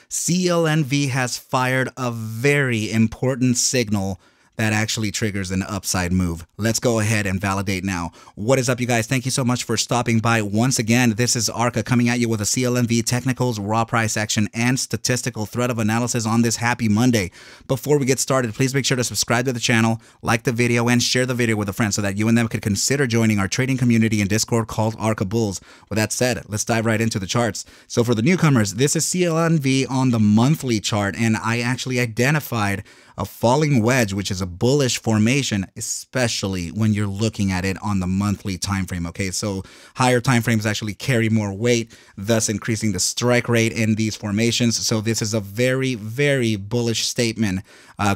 CLNV has fired a very important signal that actually triggers an upside move. Let's go ahead and validate now. What is up, you guys? Thank you so much for stopping by once again. This is ARCa coming at you with a CLNV technicals, raw price action, and statistical thread of analysis on this happy Monday. Before we get started, please make sure to subscribe to the channel, like the video, and share the video with a friend so that you and them could consider joining our trading community in Discord called ARCa Bulls. With that said, let's dive right into the charts. So for the newcomers, this is CLNV on the monthly chart, and I actually identified a falling wedge, which is a bullish formation, especially when you're looking at it on the monthly time frame. Okay, so higher time frames actually carry more weight, thus increasing the strike rate in these formations. So this is a very, very bullish statement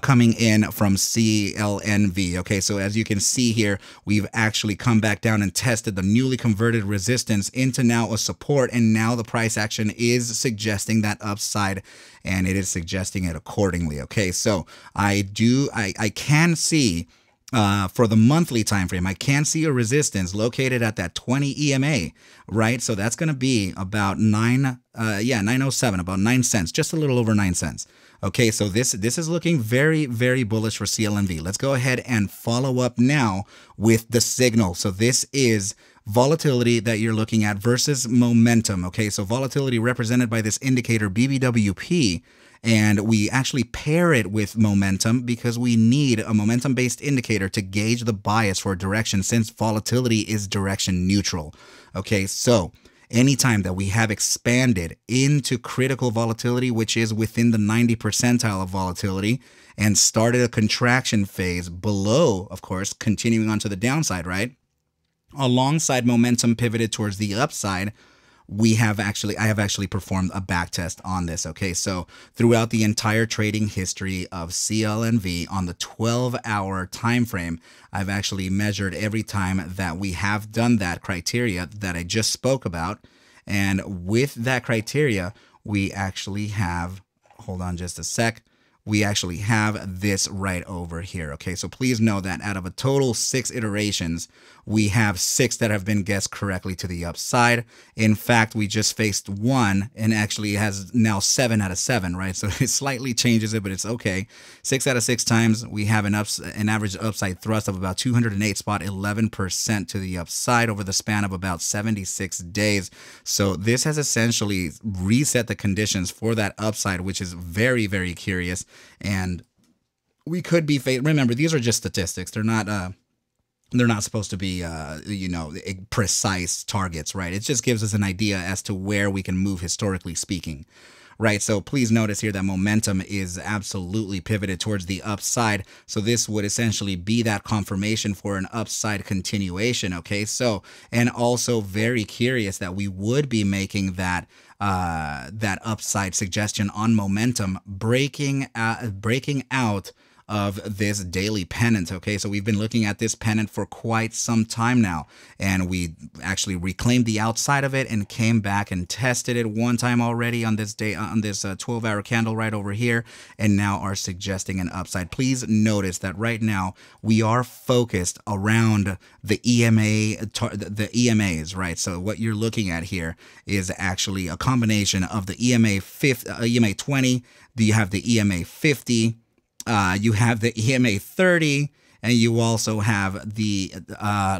coming in from CLNV. Okay, so as you can see here, we've actually come back down and tested the newly converted resistance into now a support, and now the price action is suggesting that upside, and it is suggesting it accordingly. Okay, so I can see for the monthly time frame, I can see a resistance located at that 20 EMA, right? So that's going to be about 907, about 9 cents, just a little over 9 cents. Okay, so this is looking very, very bullish for CLNV. Let's go ahead and follow up now with the signal. So this is volatility that you're looking at versus momentum. Okay, so volatility represented by this indicator BBWP, and we actually pair it with momentum because we need a momentum-based indicator to gauge the bias for direction, since volatility is direction neutral. Okay, so anytime that we have expanded into critical volatility, which is within the 90 percentile of volatility, and started a contraction phase below, of course, continuing on to the downside, right? Alongside momentum pivoted towards the upside, I have actually performed a back test on this. Okay, so throughout the entire trading history of CLNV on the 12-hour time frame, I've actually measured every time that we have done that criteria that I just spoke about. And with that criteria, we actually have, hold on just a sec, we actually have this right over here. Okay, so please know that out of a total 6 iterations, we have 6 that have been guessed correctly to the upside. In fact, we just faced one and actually has now 7 out of 7, right? So it slightly changes it, but it's okay. 6 out of 6 times, we have an average upside thrust of about 208.11% to the upside over the span of about 76 days. So this has essentially reset the conditions for that upside, which is very, very curious. And we could be remember, these are just statistics. They're not supposed to be precise targets, right? It just gives us an idea as to where we can move historically speaking, right? So please notice here that momentum is absolutely pivoted towards the upside. So this would essentially be that confirmation for an upside continuation. Okay, so, and also very curious that we would be making that upside suggestion on momentum, breaking out of this daily pennant. Okay, so we've been looking at this pennant for quite some time now, and we actually reclaimed the outside of it and came back and tested it one time already on this day, on this 12-hour candle right over here, and now are suggesting an upside. Please notice that right now we are focused around the EMAs, right? So what you're looking at here is actually a combination of the EMA 20, you have the EMA 50, you have the EMA 30, and you also have the,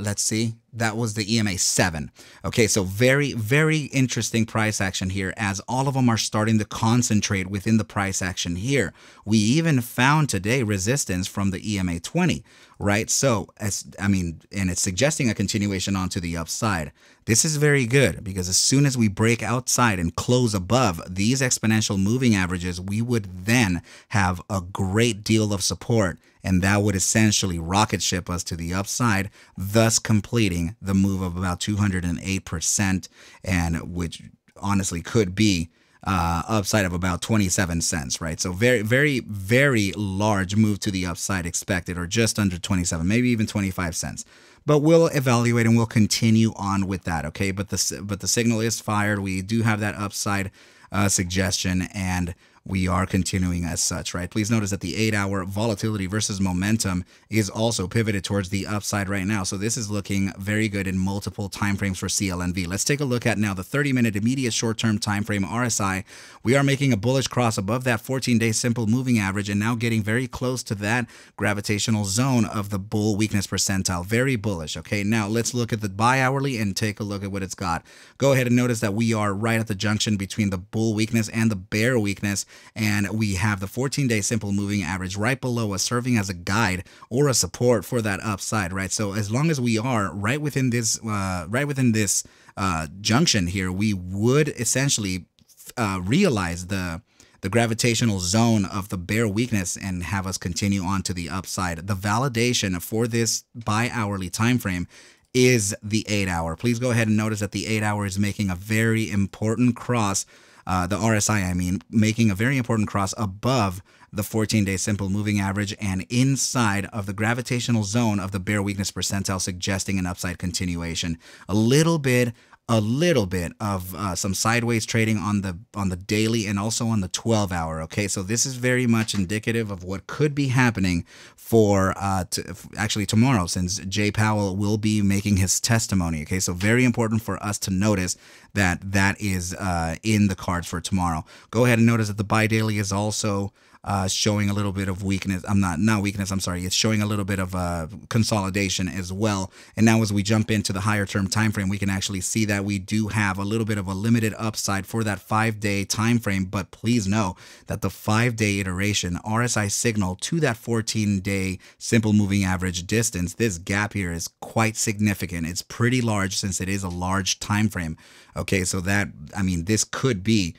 let's see, that was the EMA 7. Okay, so very, very interesting price action here, as all of them are starting to concentrate within the price action here. We even found today resistance from the EMA 20, right? So, and it's suggesting a continuation onto the upside. This is very good, because as soon as we break outside and close above these exponential moving averages, we would then have a great deal of support, and that would essentially rocket ship us to the upside, thus completing the move of about 208%, and which honestly could be upside of about 27 cents, right? So very, very, very large move to the upside expected, or just under 27, maybe even 25 cents. But we'll evaluate and we'll continue on with that, okay? But the signal is fired. We do have that upside suggestion, and we are continuing as such, right? Please notice that the 8-hour volatility versus momentum is also pivoted towards the upside right now. So this is looking very good in multiple timeframes for CLNV. Let's take a look at now the 30-minute immediate short-term timeframe RSI. We are making a bullish cross above that 14-day simple moving average and now getting very close to that gravitational zone of the bull weakness percentile. Very bullish. Okay, now let's look at the bi-hourly and take a look at what it's got. Go ahead and notice that we are right at the junction between the bull weakness and the bear weakness, and we have the 14-day simple moving average right below us, serving as a guide or a support for that upside, right? So as long as we are right within this junction here, we would essentially realize the gravitational zone of the bear weakness and have us continue on to the upside. The validation for this bi-hourly time frame is the 8-hour. Please go ahead and notice that the 8-hour is making a very important cross, the RSI, I mean, making a very important cross above the 14-day simple moving average and inside of the gravitational zone of the bear weakness percentile, suggesting an upside continuation. A little bit of some sideways trading on the daily and also on the 12-hour. Okay, so this is very much indicative of what could be happening for actually tomorrow, since Jay Powell will be making his testimony. Okay, so very important for us to notice that that is in the cards for tomorrow. Go ahead and notice that the buy daily is also showing a little bit of weakness. Not weakness, I'm sorry. It's showing a little bit of consolidation as well. And now as we jump into the higher term time frame, we can actually see that we do have a little bit of a limited upside for that 5-day time frame. But please know that the 5-day iteration RSI signal to that 14-day simple moving average distance, this gap here is quite significant. It's pretty large since it is a large time frame. Okay, so that, I mean, this could be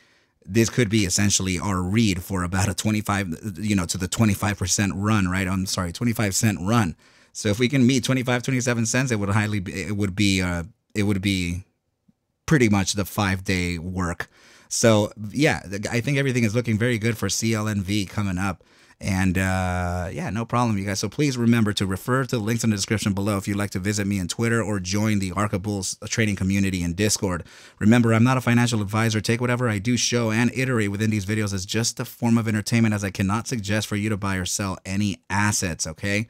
essentially our read for about a 25, to the 25% run, right? I'm sorry, 25 cent run. So if we can meet 25, 27 cents, it would be pretty much the 5-day work. So yeah, I think everything is looking very good for CLNV coming up. And yeah, no problem, you guys. So please remember to refer to the links in the description below if you'd like to visit me on Twitter or join the ARCa Bulls trading community in Discord. Remember, I'm not a financial advisor. Take whatever I do show and iterate within these videos as just a form of entertainment, as I cannot suggest for you to buy or sell any assets, okay?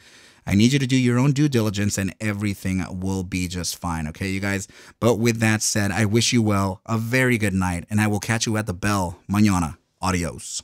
I need you to do your own due diligence and everything will be just fine, okay, you guys? But with that said, I wish you well, a very good night, and I will catch you at the bell mañana. Adios.